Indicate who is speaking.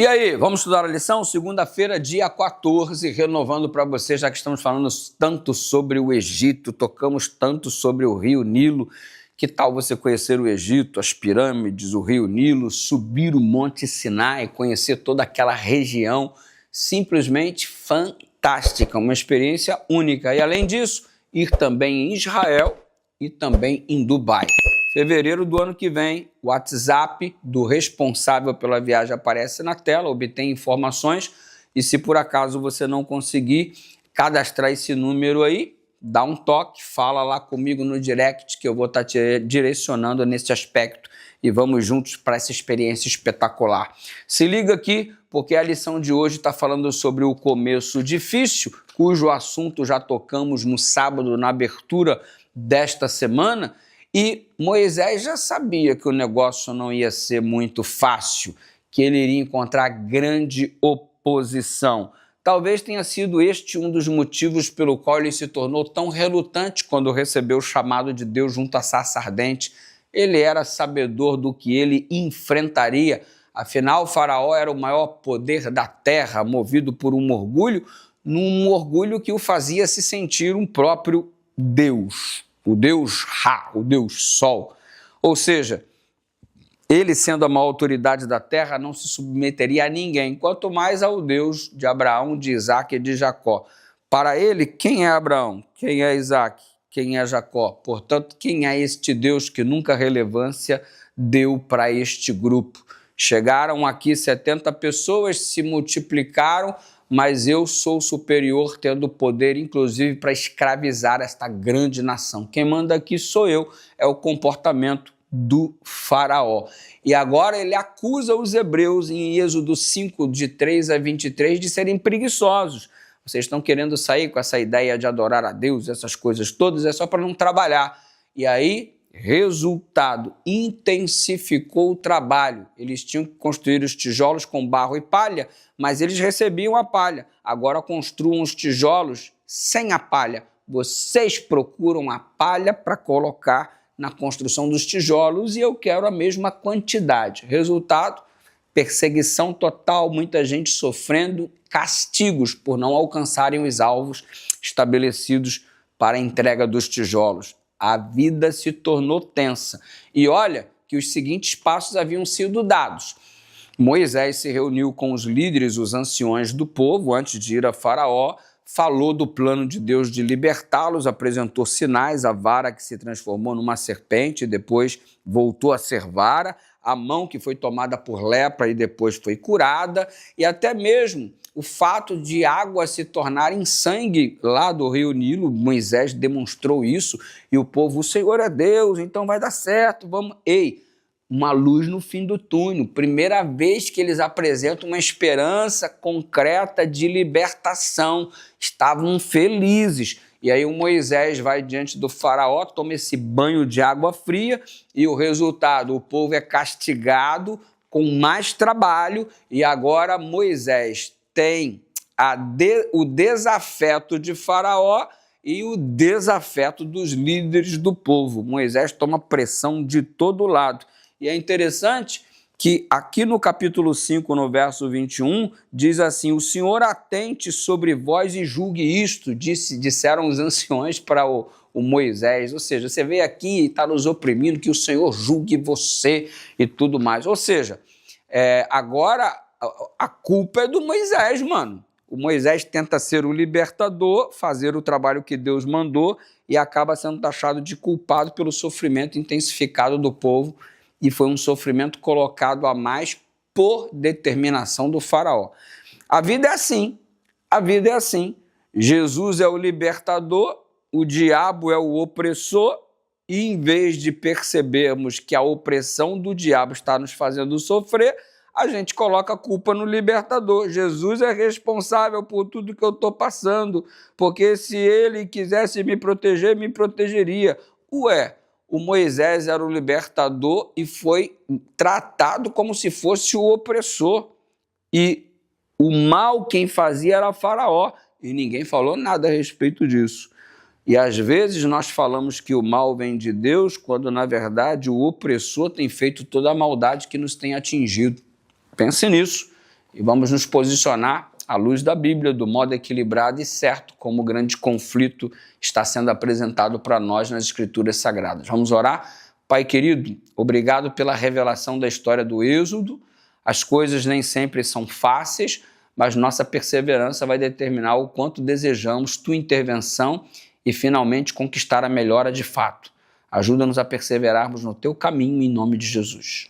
Speaker 1: E aí, vamos estudar a lição? Segunda-feira, dia 14, renovando para você, já que estamos falando tanto sobre o Egito, tocamos tanto sobre o Rio Nilo. Que tal você conhecer o Egito, as pirâmides, o Rio Nilo, subir o Monte Sinai, conhecer toda aquela região simplesmente fantástica, uma experiência única. E além disso, ir também em Israel e também em Dubai. Fevereiro do ano que vem, o WhatsApp do responsável pela viagem aparece na tela, obtém informações e se por acaso você não conseguir cadastrar esse número aí, dá um toque, fala lá comigo no direct que eu vou estar te direcionando nesse aspecto e vamos juntos para essa experiência espetacular. Se liga aqui, porque a lição de hoje está falando sobre o começo difícil, cujo assunto já tocamos no sábado na abertura desta semana. E Moisés já sabia que o negócio não ia ser muito fácil, que ele iria encontrar grande oposição. Talvez tenha sido este um dos motivos pelo qual ele se tornou tão relutante quando recebeu o chamado de Deus junto à sarça ardente. Ele era sabedor do que ele enfrentaria. Afinal, Faraó era o maior poder da terra, movido por um orgulho, num orgulho que o fazia se sentir um próprio Deus. O Deus Ra, o Deus Sol. Ou seja, ele sendo a maior autoridade da terra não se submeteria a ninguém, quanto mais ao Deus de Abraão, de Isaac e de Jacó. Para ele, quem é Abraão? Quem é Isaac? Quem é Jacó? Portanto, quem é este Deus que nunca relevância deu para este grupo? Chegaram aqui 70 pessoas, se multiplicaram, mas eu sou superior, tendo poder, inclusive, para escravizar esta grande nação. Quem manda aqui sou eu, é o comportamento do Faraó. E agora ele acusa os hebreus, em Êxodo 5, de 3 a 23, de serem preguiçosos. Vocês estão querendo sair com essa ideia de adorar a Deus, essas coisas todas, é só para não trabalhar. E aí, resultado, intensificou o trabalho. Eles tinham que construir os tijolos com barro e palha, mas eles recebiam a palha. Agora construam os tijolos sem a palha. Vocês procuram a palha para colocar na construção dos tijolos e eu quero a mesma quantidade. Resultado, perseguição total, muita gente sofrendo castigos por não alcançarem os alvos estabelecidos para a entrega dos tijolos. A vida se tornou tensa. E olha que os seguintes passos haviam sido dados. Moisés se reuniu com os líderes, os anciões do povo, antes de ir a Faraó, falou do plano de Deus de libertá-los, apresentou sinais, a vara que se transformou numa serpente e depois voltou a ser vara, a mão que foi tomada por lepra e depois foi curada, e até mesmo o fato de água se tornar em sangue lá do Rio Nilo. Moisés demonstrou isso e o povo, o Senhor é Deus, então vai dar certo, vamos... Ei, uma luz no fim do túnel, primeira vez que eles apresentam uma esperança concreta de libertação, estavam felizes. E aí o Moisés vai diante do Faraó, toma esse banho de água fria e o resultado, o povo é castigado com mais trabalho e agora Moisés tem o desafeto de Faraó e o desafeto dos líderes do povo. Moisés toma pressão de todo lado. E é interessante que aqui no capítulo 5, no verso 21, diz assim: o Senhor atente sobre vós e julgue isto, disseram os anciões para o Moisés. Ou seja, você veio aqui e está nos oprimindo, que o Senhor julgue você e tudo mais. Ou seja, agora a culpa é do Moisés, mano. O Moisés tenta ser o libertador, fazer o trabalho que Deus mandou e acaba sendo taxado de culpado pelo sofrimento intensificado do povo. E foi um sofrimento colocado a mais por determinação do Faraó. A vida é assim, a vida é assim. Jesus é o libertador, o diabo é o opressor, e em vez de percebermos que a opressão do diabo está nos fazendo sofrer, a gente coloca a culpa no libertador. Jesus é responsável por tudo que eu estou passando, porque se ele quisesse me proteger, me protegeria. Ué, o Moisés era o libertador e foi tratado como se fosse o opressor. E o mal quem fazia era Faraó, e ninguém falou nada a respeito disso. E às vezes nós falamos que o mal vem de Deus, quando na verdade o opressor tem feito toda a maldade que nos tem atingido. Pense nisso. e vamos nos posicionar à luz da Bíblia, do modo equilibrado e certo, como o grande conflito está sendo apresentado para nós nas Escrituras Sagradas. Vamos orar? Pai querido, obrigado pela revelação da história do Êxodo. As coisas nem sempre são fáceis, mas nossa perseverança vai determinar o quanto desejamos tua intervenção e finalmente conquistar a melhora de fato. Ajuda-nos a perseverarmos no teu caminho em nome de Jesus.